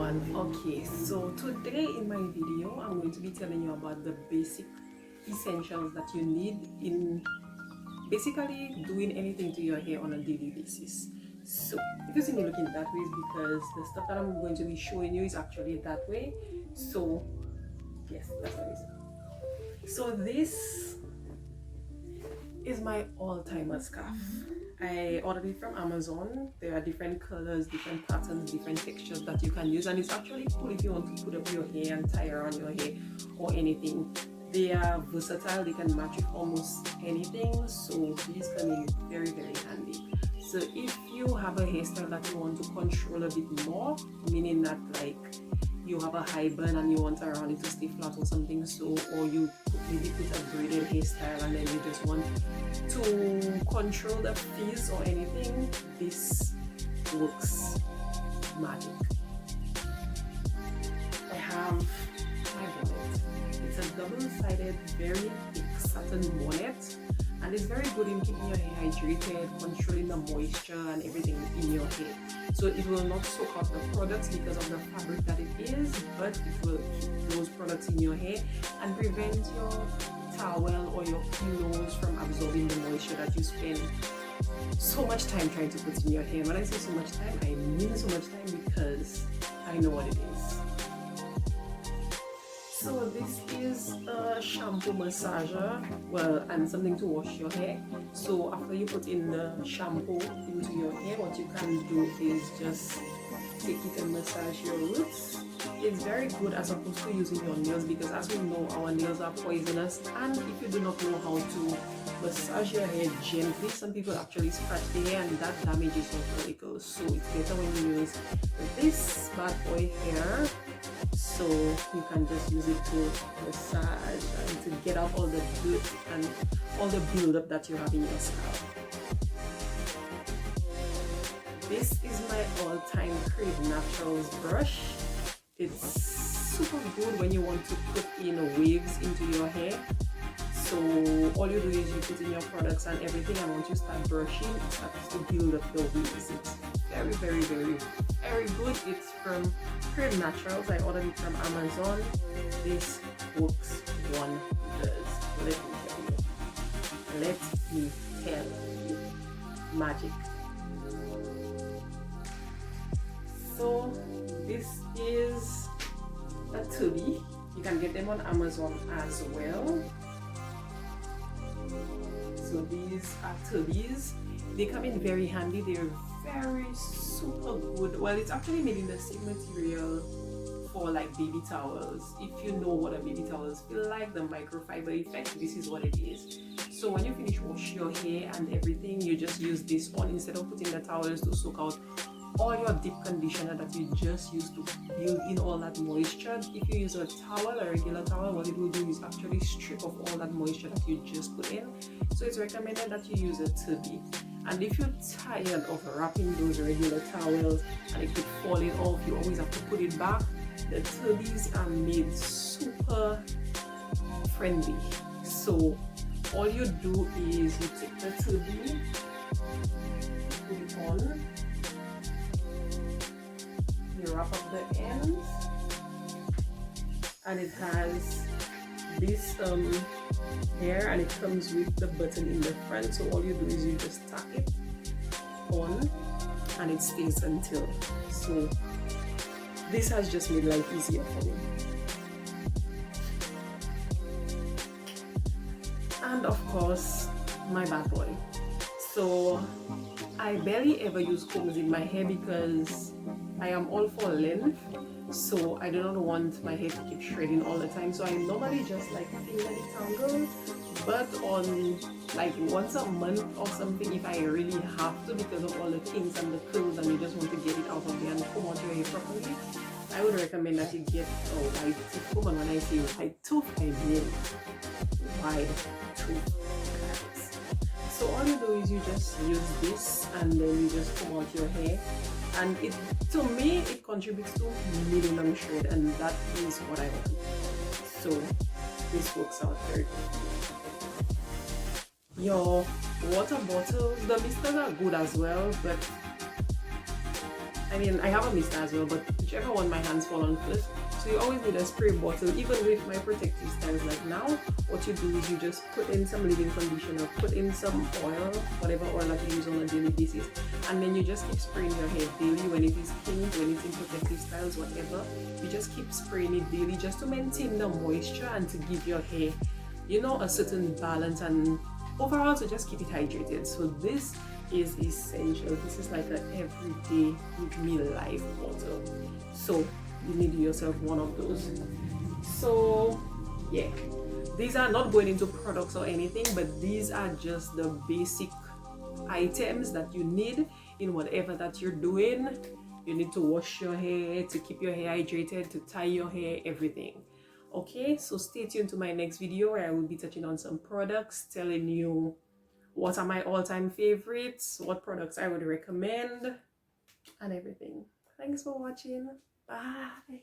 everyone. Okay, so today in my video I'm going to be telling you about the basic essentials that you need in basically doing anything to your hair on a daily basis. So if you see me looking that way, it's because the stuff that I'm going to be showing you is actually that way. So yes, that's what it is. So this is my all-timer scarf. I ordered it from Amazon. There are different colors, different patterns, different textures that you can use, and it's actually cool if you want to put up your hair and tie around your hair or anything. They are versatile, they can match with almost anything, so these come in very handy. So if you have a hairstyle that you want to control a bit more, meaning that like you have a high bun and you want around it to stay flat or something, so, or you maybe put a braided hairstyle and then you just want to control the frizz or anything, this works magic. I have my bonnet. It's a double-sided, very thick satin bonnet, and it's very good in keeping your hair hydrated, controlling the moisture and everything in your hair. So it will not soak up the products because of the fabric that it is, but it will keep those products in your hair and prevent your towel or your pillows from absorbing the moisture that you spend so much time trying to put in your hair. When I say so much time, I mean so much time because I know what it is. So this is a shampoo massager, well, and something to wash your hair. So after you put in the shampoo into your hair, what you can do is just take it and massage your roots. It's very good as opposed to using your nails, because as we know, our nails are poisonous, and if you do not know how to massage your hair gently, some people actually scratch their hair and that damages your follicles. So it's better when you use this bad boy here. So you can just use it to massage and to get out all the dirt and all the buildup that you have in your scalp. This is my all-time Crave Naturals brush. It's super good when you want to put in waves into your hair. So all you do is you put in your products and everything, and once you start brushing, it starts to build up the waves. It's very good. It's from Crave Naturals. I ordered it from Amazon. This works wonders. Let me tell you. Magic. So this is a TURBIE. You can get them on Amazon as well. So these are TURBIEs. They come in very handy. They're very super good. Well, it's actually made in the same material for like baby towels. If you know what a baby towels feel like, the microfiber effect, this is what it is. So when you finish wash your hair and everything, you just use this on instead of putting the towels to soak out all your deep conditioner that you just used to build in all that moisture. If you use a towel, a regular towel, what it will do is actually strip off all that moisture that you just put in. So it's recommended that you use a TURBIE. And if you're tired of wrapping those regular towels and it keep falling off, you always have to put it back, the TURBIEs are made super friendly. So all you do is you take the TURBIE, put it on, you wrap up the ends, and it has this hair, and it comes with the button in the front. So all you do is you just tap it on and it stays until. So this has just made life easier for me. And of course, my bad boy. So I barely ever use combs in my hair because I am all for length, so I do not want my hair to keep shredding all the time. So I normally just like finger detangle, but on like once a month or something, if I really have to, because of all the kinks and the curls and you just want to get it out of there and comb out your hair properly, I would recommend that you get a white tooth comb. And when I say white tooth, I mean wide tooth. So all you do is you just use this and then you just comb out your hair, and it, to me, it contributes to minimum shred, and that is what I want. So this works out very good. Your water bottles, the misters are good as well, but I mean, I have a mister as well, but whichever one my hands fall on first. So you always need a spray bottle. Even with my protective styles like now, what you do is you just put in some leave-in conditioner, put in some oil, whatever oil that you use on a daily basis, and then you just keep spraying your hair daily. When it is clean, when it's in protective styles, whatever, you just keep spraying it daily just to maintain the moisture and to give your hair, you know, a certain balance, and overall to just keep it hydrated. So this is essential. This is like an everyday give me life bottle. So you need yourself one of those. So yeah, these are not going into products or anything, but these are just the basic items that you need in whatever that you're doing. You need to wash your hair, to keep your hair hydrated, to tie your hair, everything. Okay, so stay tuned to my next video where I will be touching on some products, telling you what are my all-time favorites, what products I would recommend, and everything. Thanks for watching. Bye.